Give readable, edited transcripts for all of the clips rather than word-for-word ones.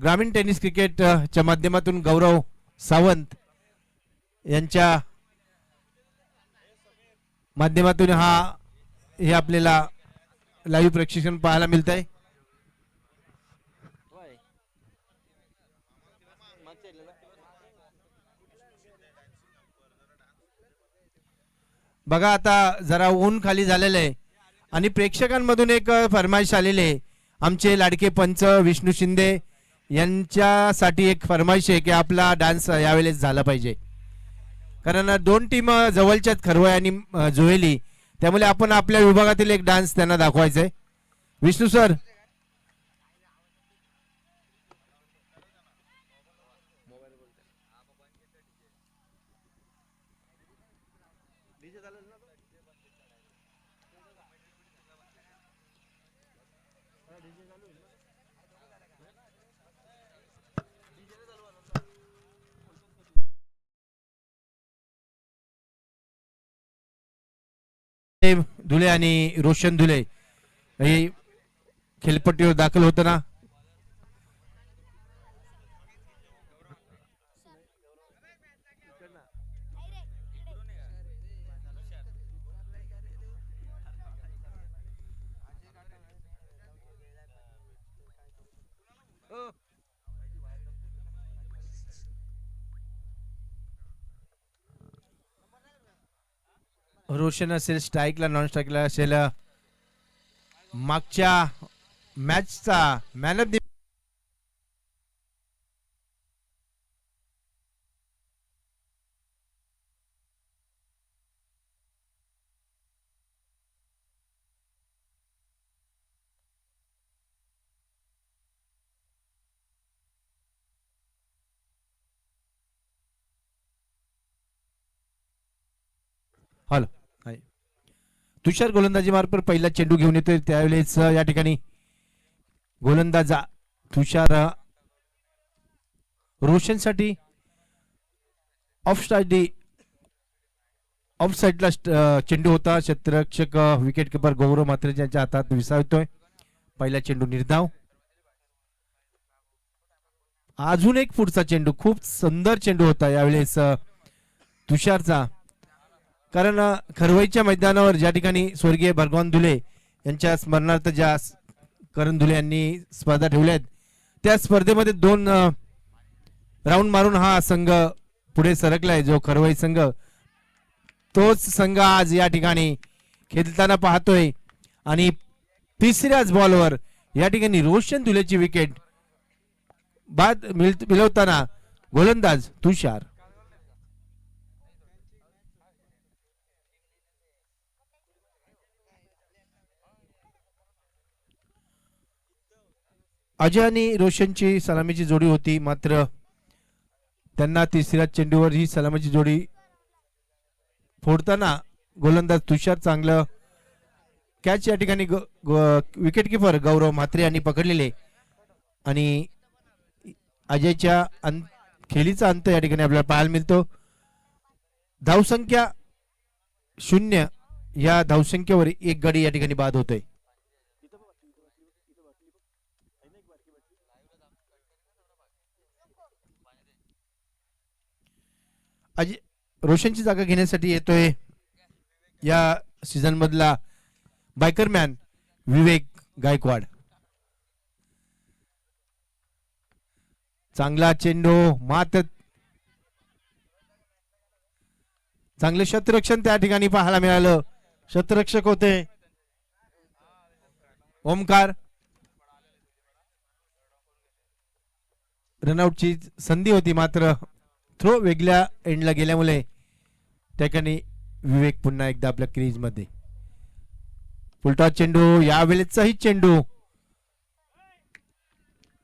ग्रामीण टेनिस क्रिकेटच्या माध्यमातून गौरव सावंत यांच्या माध्यमातून हे आपल्याला लाईव्ह प्रक्षेपण पाहायला मिळत आहे. बघा आता जरा ऊन खाली झालेलं आहे आणि प्रेक्षकांमधून एक फरमाईश आलेली आहे. आमचे लाडके पंच विष्णू शिंदे यांच्यासाठी एक फरमाईश आहे की आपला डान्स यावेळेस झाला पाहिजे, कारण दोन टीम जवळच्यात, खरवय आणि जोहेली, त्यामुळे आपण आपल्या विभागातील एक डान्स त्यांना दाखवायचा आहे. विष्णू सर, धुले आणि रोशन धुले हे खेळपट्टीवर दाखल होताना रोशन असेल स्ट्राईकला, नॉन स्ट्राईकला असेल. मागच्या मॅचचा मॅन ऑफ द हॅलो तुषार गोलंदाजी मार्फत पहिला चेंडू घेऊन येतोय. त्यावेळेस या ठिकाणी गोलंदाज तुषार रोशनसाठी ऑफ साइडला चेंडू होता. क्षेत्ररक्षक विकेट किपर गौरव म्हात्रे यांच्या हातात विसावतोय. पहिला चेंडू निर्धाव. अजून एक पुढचा चेंडू, खूप सुंदर चेंडू होता यावेळेस तुषारचा, कारण खरवईच्या मैदानावर ज्या ठिकाणी स्वर्गीय भगवान धुले यांच्या स्मरणार्थ ज्या करण धुले यांनी स्पर्धा ठेवल्या आहेत, त्या स्पर्धेमध्ये 2 राऊंड मारून हा संघ पुढे सरकलाय. जो खरवई संघ, तोच संघ आज या ठिकाणी खेळताना पाहतोय आणि तिसऱ्याच बॉलवर या ठिकाणी रोशन धुलेची विकेट बाद मिळवताना गोलंदाज तुषार. अजय आणि रोशनची सलामीची जोडी होती, मात्र त्यांना तिसऱ्या चेंडूवर ही सलामीची जोडी फोडताना गोलंदाज तुषार चांगलं कॅच या ठिकाणी विकेट किपर गौरव म्हात्रे यांनी पकडलेले आणि अजयच्या खेळीचा अंत या ठिकाणी आपल्याला पाहायला मिळतो. धावसंख्या 0 या धावसंख्येवर एक गडी या ठिकाणी बाद होतोय. रोशनची जागा घेण्यासाठी येतोय या सीझन मधला बायकरमॅन विवेक गायकवाड. चांगला चेंडू, मात्र चांगले क्षेत्ररक्षण त्या ठिकाणी पाहायला मिळालं. क्षेत्ररक्षक होते ओमकार. रनआउटची संधी होती, मात्र थ्रो वेगळ्या एंडला गेल्यामुळे त्या ठिकाणी विवेक पुन्हा एकदा आपल्या क्रीज मध्ये. फुलटॉस चेंडू, यावेळेचाही चेंडू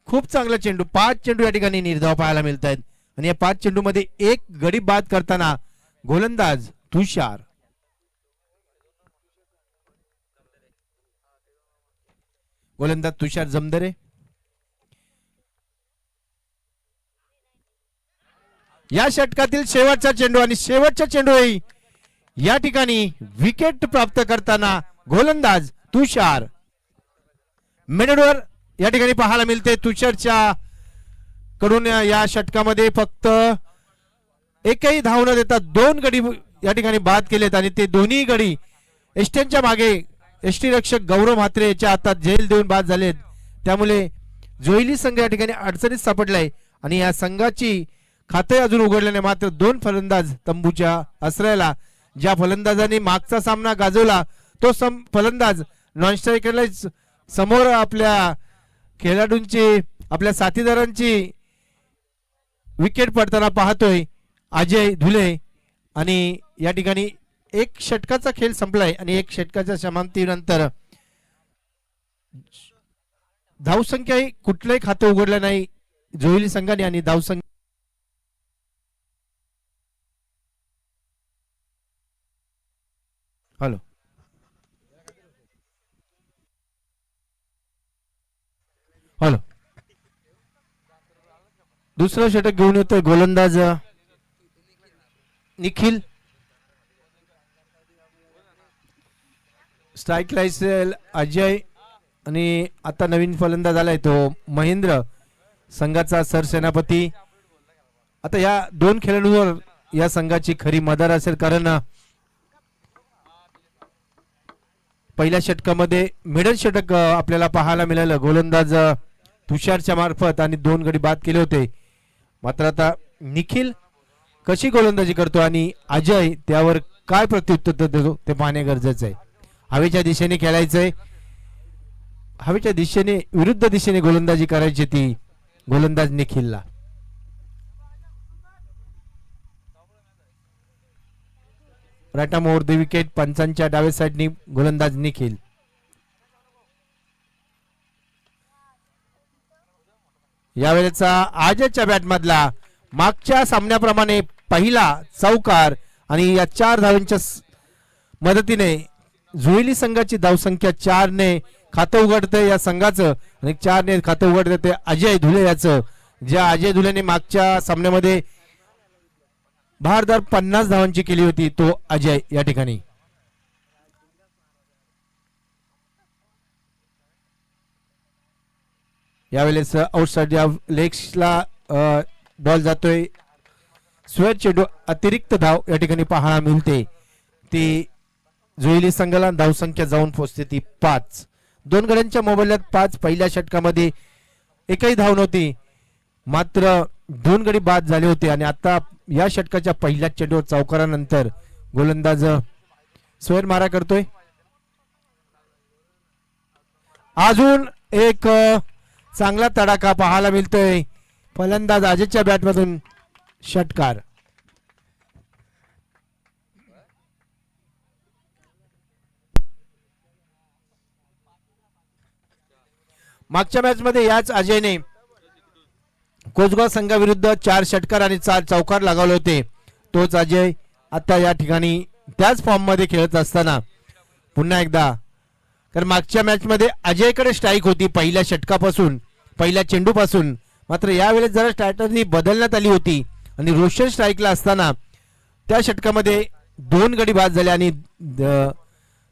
खूप चांगला चेंडू. 5 चेंडू या ठिकाणी निर्धाव पाहायला मिळत आहेत आणि या 5 चेंडू मध्ये एक गडी बाद करताना गोलंदाज तुषार. गोलंदाज तुषार जमदरे. या षटकातील शेवटचा चेंडू आणि शेवटचा चेंडू या ठिकाणी विकेट प्राप्त करताना गोलंदाज तुषार. मिडलवर या ठिकाणी पाहायला मिळते तुषारच्या कडून या षटकामध्ये फक्त एकही धाव न देता 2 गडी या ठिकाणी बाद केलेत आणि ते दोन्ही गडी एसटीच्या मागे एसटी रक्षक गौरव म्हात्रे याच्या हातात झेल देऊन बाद झालेत. त्यामुळे जोईली संघ या ठिकाणी अडचणीत सापडलाय आणि या संघाची खाते अजून उघडल्याने मात्र 2 फलंदाज तंबूच्या आश्रयाला. ज्या फलंदाजांनी मागचा सामना गाजवला तो फलंदाज नॉन स्ट्रायकरला समोर आपल्या खेळाडूंची आपल्या साथीदारांची विकेट पडताना पाहतोय अजय धुले. आणि या ठिकाणी एक षटकाचा खेळ संपलाय आणि एक षटकाच्या समाप्तीनंतर धावसंख्याही कुठलंही खातं उघडलं नाही जोईली संघाने आणि धावसंख्या हॅलो हॅलो दुसरं षटक घेऊन येतोय गोलंदाज निखिल. स्ट्राईक लायसेल अजय आणि आता नवीन फलंदाज आलाय तो महेंद्र संघाचा सरसेनापती. आता या 2 खेळाडूंवर या संघाची खरी मदार असेल कारण पहिल्या षटकामध्ये मिडल षटक आपल्याला पाहायला मिळालं गोलंदाज तुषारच्या मार्फत आणि 2 गडी बाद केले होते. मात्र आता निखिल कशी गोलंदाजी करतो आणि अजय त्यावर काय प्रत्युत्तर देतो ते पाहणे गरजेचं आहे. हवेच्या दिशेने खेळायचंय, हवेच्या दिशेने विरुद्ध दिशेने गोलंदाजी करायची ती गोलंदाज निखिलला. Right arm over the wicket. पंचांच्या डाव्या साईडनी गोलंदाज निखिल. यावेळेचा आजच्या बॅट मधला मागच्या सामन्याप्रमाणे पहिला चौकार आणि या 4 धावांच्या मदतीने जोईली संघाची धावसंख्या 4 ने खातं उघडते या संघाचं आणि 4 ने खातं उघडते ते अजय धुले याचं. ज्या अजय धुलेने मागच्या सामन्यामध्ये भारदार 50 धावांची केली होती तो अजय या ठिकाणी. यावेळेस आउटसाइड या लेग्सला बॉल जातोय. स्वेट चेंडू अतिरिक्त धाव या ठिकाणी पाहायला मिळते. ती जोईली संघाला धावसंख्या जाऊन पोहोचते ती 5. 2 गड्यांच्या मोबदल्यात 5. पहिल्या षटकामध्ये एकही धाव नव्हती मात्र 2 गडी बाद झाले होते आणि आता या षटकाच्या पहिल्या चेंडूवर चौकारानंतर गोलंदाज स्वेर मारा करतोय. अजून एक चांगला तडाखा पाहायला मिळतोय. फलंदाज अजयच्या बॅटमधून षटकार. मागच्या मॅच मध्ये याच अजयने कोसगाव संघाविरुद्ध 4 षटकार आणि 4 चौकार लगावले होते. तोच अजय आता या ठिकाणी त्याच फॉर्म मध्ये खेळत असताना पुन्हा एकदा कारण मागच्या मॅच मध्ये अजयकडे स्ट्राईक होती पहिल्या षटकापासून पहिल्या चेंडूपासून. मात्र यावेळेस जरा स्ट्रॅटर्जी बदलण्यात आली होती आणि रोशन स्ट्राईकला असताना त्या षटकामध्ये 2 गडी बाद झाले आणि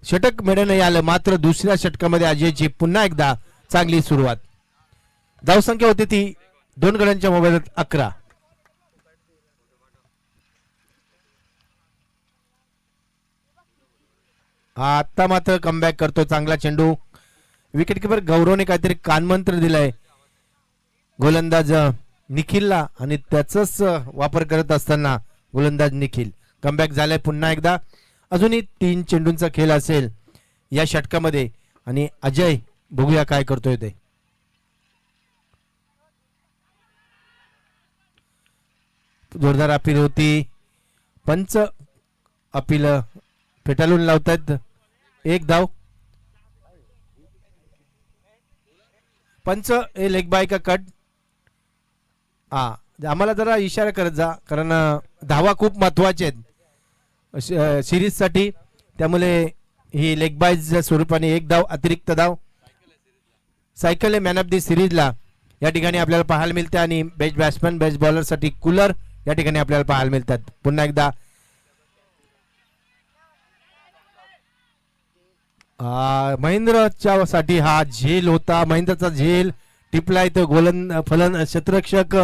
षटक मिळणं नाही आलं. मात्र दुसऱ्या षटकामध्ये अजयची पुन्हा एकदा चांगली सुरुवात. धावसंख्या होती ती 2 गड्यांच्या मोबदल्यात 11. आता मात्र कमबॅक करतो चांगला चेंडू. विकेट किपर गौरवने काहीतरी कानमंत्र दिलाय गोलंदाज निखिलला आणि त्याचाच वापर करत असताना गोलंदाज निखिल कमबॅक झालाय पुन्हा एकदा. अजूनही 3 चेंडूंचा खेळ असेल या षटकामध्ये आणि अजय बघूया काय करतोय ते. जोरदार अपील होती. पंच अपील फेटाळून लावतात. 1 धाव. पंच हे लेग बाय का कट. आम्हाला जरा इशारा करत जा कारण धावा खूप महत्वाचे आहेत सिरीज साठी. त्यामुळे ही लेग बाय स्वरूपाने 1 धाव अतिरिक्त धाव. सायकल मॅन ऑफ दी सिरीजला या ठिकाणी आपल्याला पाहायला मिळते आणि बेस्ट बॅट्समॅन बेस्ट बॉलर साठी कूलर या ठिकाणी आपल्याला पाहायला मिळतात. पुन्हा एकदा महेंद्रच्या साठी हा झेल होता. महेंद्रचा झेल टिपला इथं फलन क्षेत्ररक्षक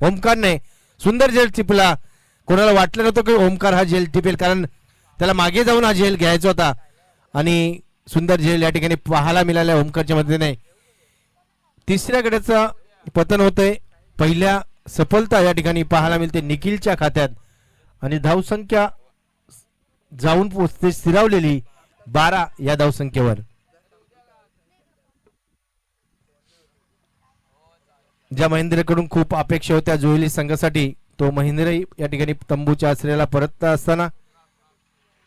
ओमकार नाही, सुंदर झेल टिपला. कोणाला वाटलं नव्हतं की ओमकार हा झेल टिपेल, कारण त्याला मागे जाऊन हा झेल घ्यायचा होता आणि सुंदर झेल या ठिकाणी पाहायला मिळाल्या ओमकारच्या मदतीने. तिसऱ्या गटाचा पतन होतंय, पहिल्या सफलता या ठिकाणी पाहायला मिळते निखिलच्या खात्यात आणि धावसंख्या जाऊन पोहोचते स्थिरावलेली 12 या धावसंख्येवर. ज्या महेंद्रकडून खूप अपेक्षा होत्या जोईली संघासाठी, तो महेंद्र या ठिकाणी तंबूच्या आश्रयाला परतत असताना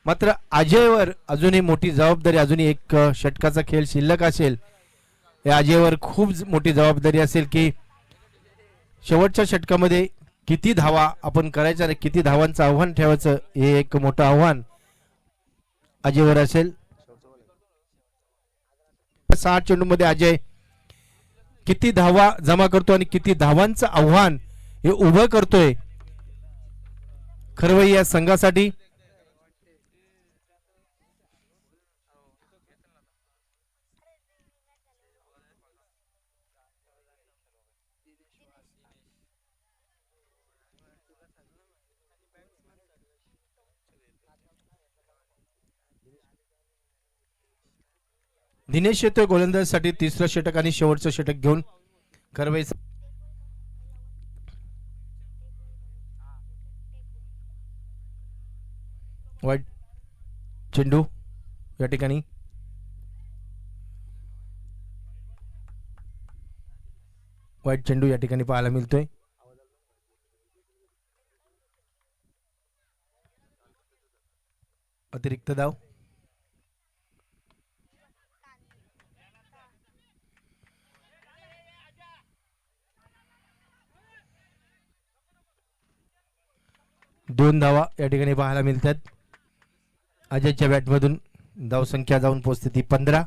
मात्र अजयवर अजूनही मोठी जबाबदारी, अजूनही एक षटकाचा खेळ शिल्लक असेल. या अजयवर खूप मोठी जबाबदारी असेल की शेवटच्या षटकामध्ये किती धावा आपण करायच्या आणि किती धावांचं आव्हान ठेवायचं, हे एक मोठं आव्हान अजयवर असेल. 6 चेंडूमध्ये अजय किती धावा जमा करतो आणि किती धावांचं आव्हान हे उभं करतोय खरवई या संघासाठी. दिनेश येतोय गोलंदाजीसाठी तिसरं षटक आणि शेवटचं षटक घेऊन. खरवई वाईट चेंडू या ठिकाणी वाईट चेंडू या ठिकाणी पाहायला मिळतोय. अतिरिक्त धाव. दोन धावा या ठिकाणी पाहायला मिळतात. अजयच्या बॅटमधून धावसंख्या जाऊन पोहोचते ती 15.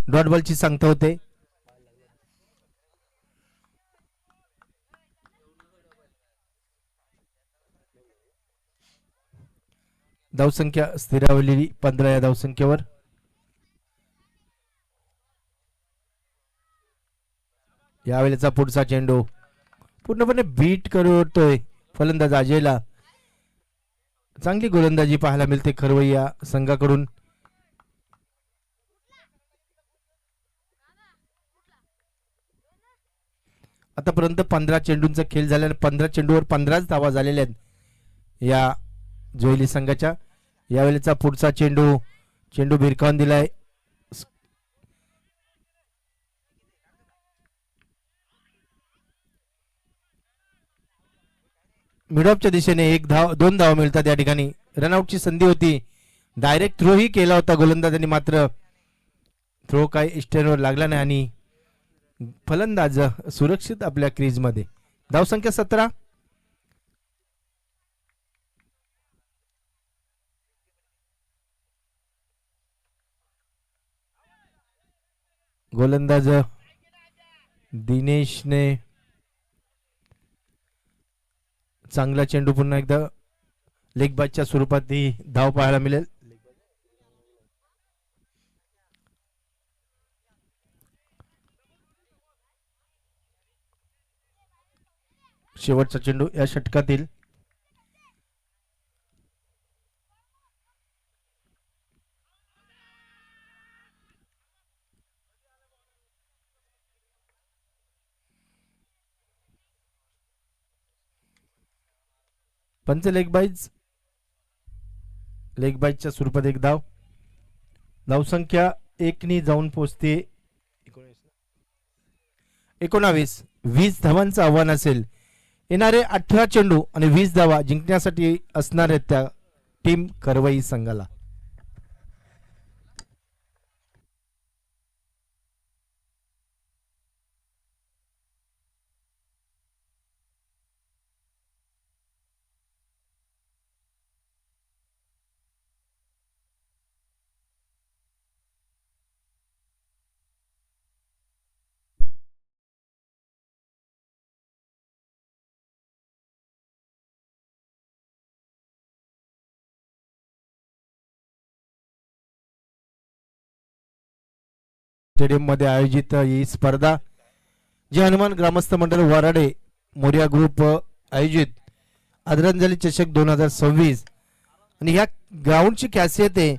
डॉट बॉलची सांगता होते. धावसंख्या स्थिरावलेली 15 या धावसंख्येवर. यावेळेचा पुढचा चेंडू पूर्णपणे बीट करतोय फलंदाज अजयला. चांगली गोलंदाजी पाहायला मिळते खरवई या संघाकडून. आतापर्यंत 15 चेंडूंचा खेळ झाल्याने 15 चेंडूवर 15च धावा झालेल्या आहेत या जोईली संघाच्या. यावेळेचा पुढचा चेंडू भिरकावून दिलाय. मिडऑफच्या दिशेने 2 धावा मिळतात या ठिकाणी. रनआउटची संधी होती, डायरेक्ट थ्रो ही केला होता गोलंदाजांनी, मात्र थ्रो काय स्टेनवर लागला नाही आणि फलंदाज सुरक्षित आपल्या क्रीज मध्ये. धावसंख्या 17. गोलंदाज दिनेशने चांगला चेंडू पुन्हा एकदा लेग बाजच्या स्वरूपात ही धाव पाहायला मिळेल. शेवटचा चेंडू या षटकातील. पंच लेग बाईजच्या स्वरूपात एक धाव. धावसंख्या 1 नी जाऊन पोहोचते 19. 20 धावांचं आव्हान असेल. येणारे 18 चेंडू आणि 20 धावा जिंकण्यासाठी असणार आहेत त्या टीम खरवई संघाला. स्टेडियम मध्ये आयोजित ही स्पर्धा जे हनुमान ग्रामस्थ मंडळ वराडे मोरिया ग्रुप आयोजित आदरांजली चषक 2026 आणि या ग्राउंडची खासियत आहे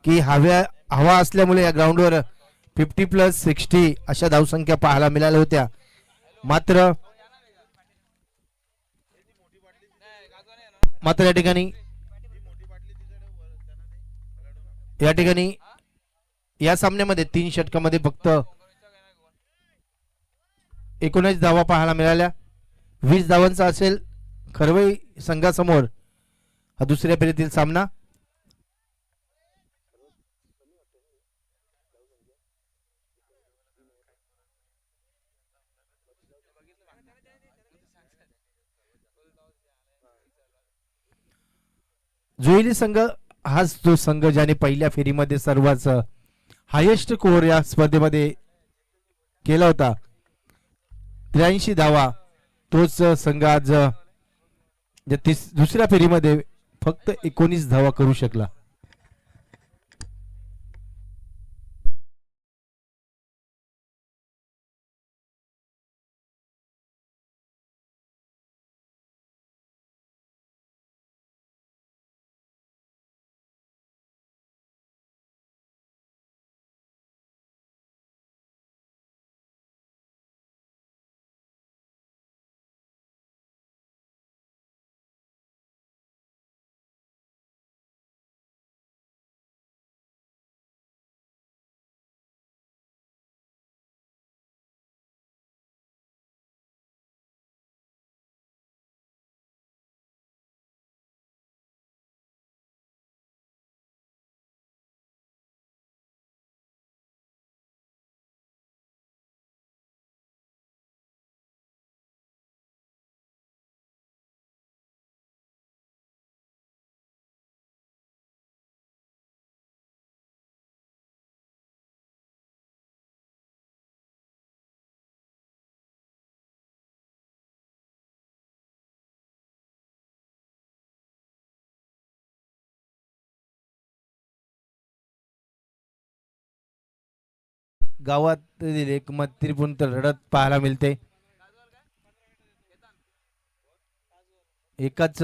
की हवा असल्यामुळे या ग्राउंडवर 50+60 अशा धावसंख्या पाहायला मिळाल्या होत्या. मात्र या ठिकाणी या सामन्यामध्ये 3 षटकामध्ये फक्त 19 धावा पाहायला मिळाल्या. 20 धावांचा असेल खरवई संघासमोर हा दुसऱ्या फेरीतील सामना. जोईली संघ हाच तो संघ ज्याने पहिल्या फेरीमध्ये सर्वात हायेस्ट स्कोर या स्पर्धेमध्ये केला होता 83 धावा. तोच संघ आज दुसऱ्या फेरीमध्ये फक्त 19 धावा करू शकला. गावातील एक मैत्रीपूर्ण लढत पाहायला मिळते. एकाच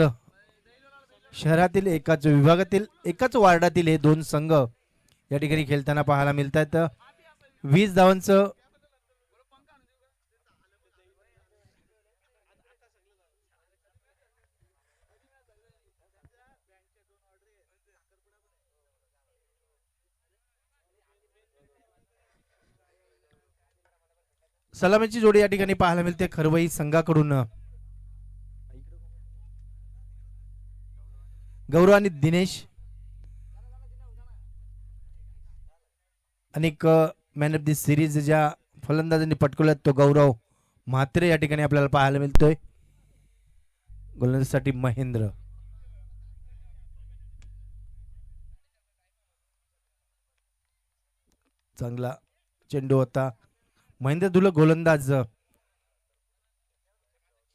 शहरातील एकाच विभागातील एकाच वार्डातील हे दोन संघ या ठिकाणी खेळताना पाहायला मिळतात. 20 धावांचं सलामीची जोडी या ठिकाणी पाहायला मिळते खरवई संघाकडून. गौरव आणि दिनेश अनेक मॅन ऑफ दी सिरीज ज्या फलंदाजांनी पटकवल्यात तो गौरव म्हात्रे या ठिकाणी आपल्याला पाहायला मिळतोय. गोलंदाजीसाठी महेंद्र. चांगला चेंडू होता. महेंद्र धुले गोलंदाज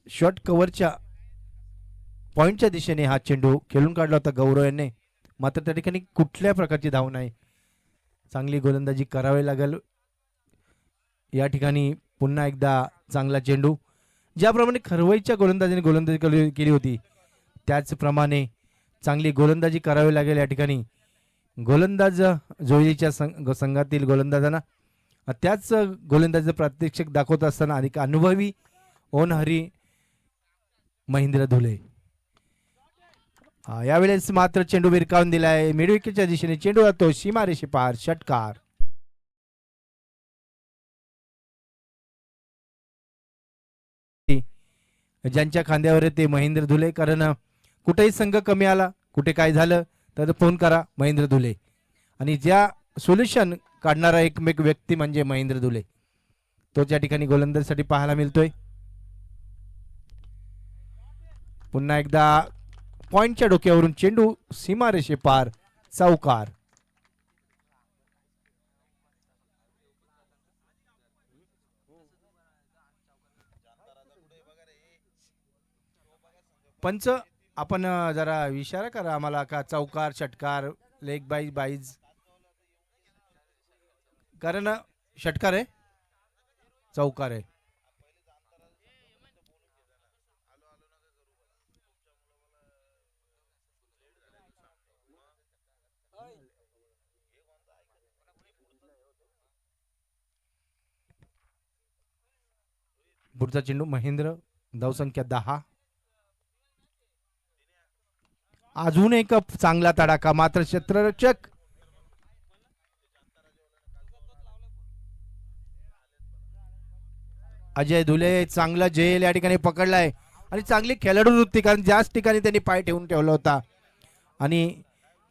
शॉर्ट कव्हरच्या पॉइंटच्या दिशेने हा चेंडू खेळून काढला होता गौरव यांनी. मात्र त्या ठिकाणी कुठल्या प्रकारची धाव नाही. चांगली गोलंदाजी करावी लागेल या ठिकाणी. पुन्हा एकदा चांगला चेंडू. ज्याप्रमाणे खरवईच्या गोलंदाजीने गोलंदाजी केली होती त्याचप्रमाणे चांगली गोलंदाजी करावी लागेल या ठिकाणी. गोलंदाज जोईच्या संघातील गोलंदाजांना त्याच गोलंदाजीचं प्रात्यक्षिक दाखवत असताना आणि अनुभवी ओनहरी महेंद्र धुले. यावेळेस मात्र चेंडू विरकावून दिलाय. मिडविकेटच्या दिशेने चेंडू जातो सीमारेषे पार. षटकार. ज्यांच्या खांद्यावर ते महेंद्र धुले. कारण कुठेही संघ कमी आला कुठे काय झालं तर फोन करा महेंद्र धुले. आणि ज्या सोल्युशन काढणारा एकमेक व्यक्ती म्हणजे महेंद्र धुले. तो त्या ठिकाणी गोलंदाजीसाठी पाहायला मिळतोय. पुन्हा एकदा पॉइंटच्या डोक्यावरून चेंडू सीमारेषे पार. चौकार. पंच आपण जरा इशारा करा आम्हाला का चौकार षटकार लेग बाईज. कारण षटकार आहे, चौकार आहे. पुढचा चेंडू महेंद्र, धावसंख्या 10. अजून एक चांगला तडाखा, मात्र क्षेत्ररक्षक अजय धुले चांगला झेल या ठिकाणी पकडलाय आणि चांगली खेळाडू वृत्ती, कारण ज्याच ठिकाणी त्यांनी पाय ठेवून ठेवला होता. आणि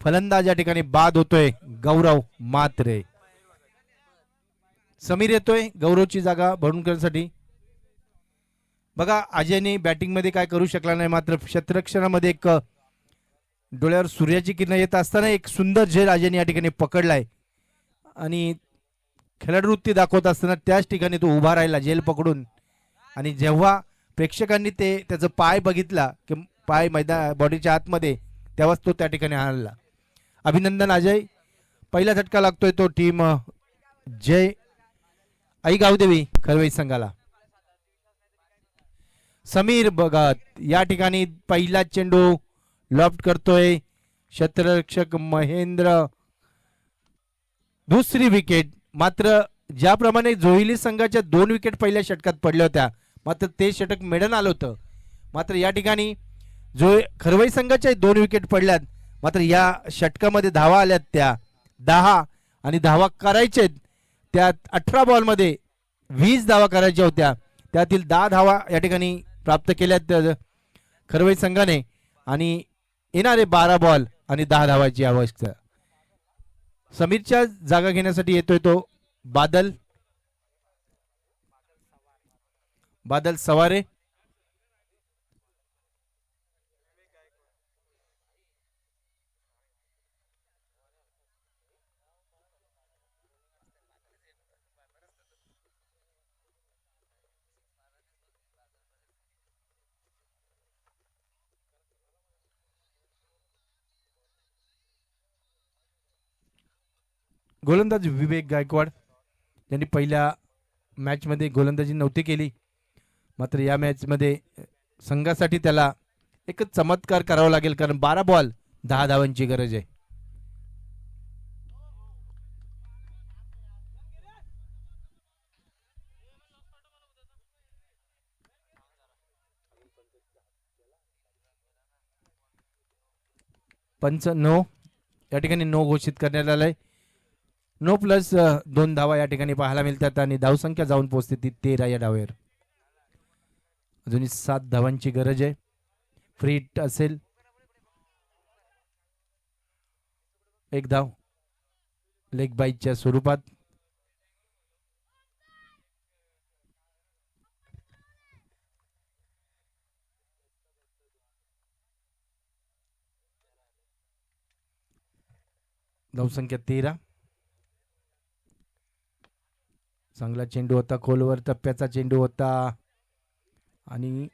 फलंदाज या ठिकाणी बाद होतोय गौरव मात्रे. समीर येतोय गौरवची जागा भरून करण्यासाठी. बघा अजयने बॅटिंग मध्ये काय करू शकला नाही, मात्र क्षेत्ररक्षणामध्ये एक डोळ्यावर सूर्याची किरण येत असताना एक सुंदर झेल अजयने या ठिकाणी पकडलाय आणि खेळाडू वृत्ती दाखवत असताना त्याच ठिकाणी तो उभा राहिला झेल पकडून. आणि जेव्हा प्रेक्षकांनी त्याचं पाय बघितला की पाय मैदान बॉडीच्या आतमध्ये, तेव्हाच तो त्या ठिकाणी हरला. अभिनंदन अजय. पहिला झटका लागतोय तो टीम जय आई गावदेवी खरवई संघाला. समीर भगत या ठिकाणी पहिला चेंडू लॉफ्ट करतोय, क्षेत्ररक्षक महेंद्र. दुसरी विकेट. मात्र ज्याप्रमाणे जोहिली संघाच्या 2 विकेट पहिल्या षटकात पडल्या होत्या, मात्र ते षटक मेडन आलं होतं. मात्र या ठिकाणी जो खरवई संघाच्या 2 विकेट पडल्यात, मात्र या षटकामध्ये धावा आल्यात त्या 10 आणि धावा करायचे त्यात 18 बॉलमध्ये 20 धावा करायच्या होत्या, त्यातील 10 धावा या ठिकाणी प्राप्त केल्यात खरवई संघाने. आणि येणारे 12 बॉल आणि 10 धावाची आवश्यकता. समीरच्या जागा घेण्यासाठी येतोय तो बादल सवारे. गोलंदाज विवेक गायकवाड यांनी पहिल्या मॅच मध्ये गोलंदाजी नव्हती केली, मात्र या मॅच मध्ये संघासाठी त्याला एकच चमत्कार करावा लागेल, कारण 12 बॉल 10 धावांची गरज आहे. पंच नो या ठिकाणी नो घोषित करण्यात आलंय. नो प्लस 2 धावा या ठिकाणी पाहायला मिळतात आणि धावसंख्या जाऊन पोहोचते ती 13 या डावावर. अजूनही 7 धावांची गरज आहे. फ्री हिट असेल, 1 धाव लेग बाईच्या स्वरूपात. धावसंख्या 13. चांगला चेंडू होता, खोलवर टप्प्याचा चेंडू होता आणि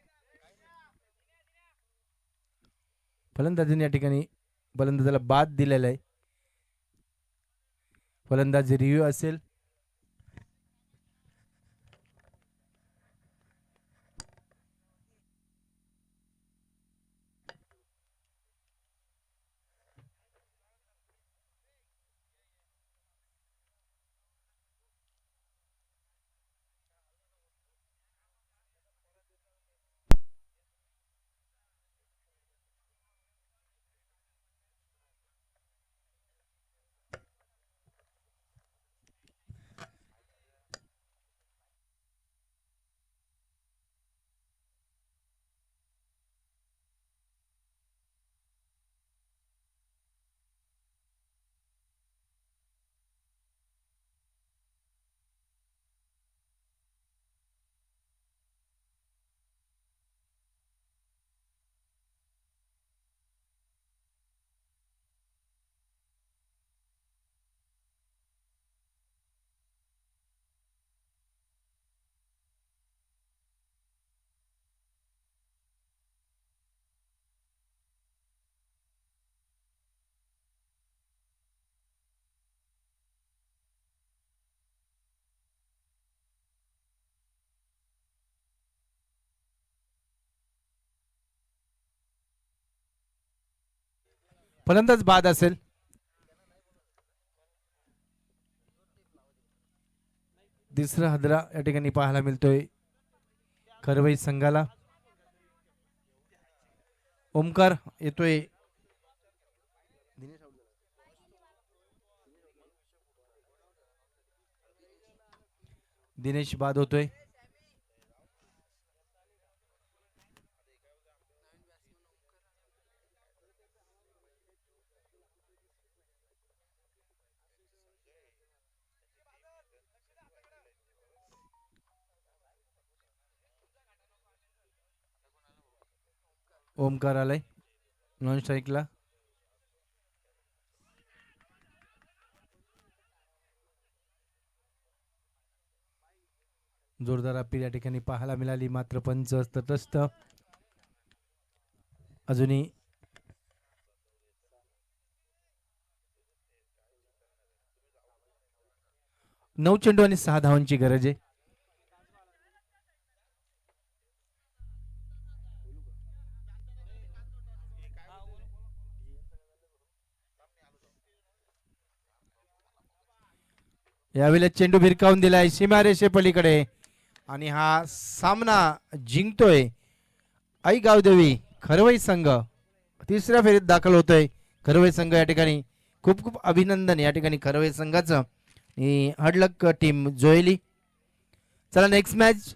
फलंदाजीने या ठिकाणी फलंदाजाला बाद दिलेला आहे. फलंदाजी रिव्ह्यू असेल. फलंदाज बाद असेल. तिसरा हादरा या ठिकाणी पाहायला मिळतोय खरवई संघाला. ओमकार येतोय. दिनेश बाद होतोय. ओमकार आलाय नॉन स्ट्राईकला. जोरदार अपील या ठिकाणी पाहायला मिळाली, मात्र पंच तटस्थ. अजूनही नऊ चेंडू आणि 6 धावांची गरज आहे. यावेळेला चेंडू भिरकावून दिलाय सीमारेषे पलीकडे आणि हा सामना जिंकतोय आई गावदेवी खरवई संघ. तिसऱ्या फेरीत दाखल होतोय खरवई संघ. या ठिकाणी खूप खूप अभिनंदन या ठिकाणी खरवई संघाचं. हडलक टीम जोयली. चला नेक्स्ट मॅच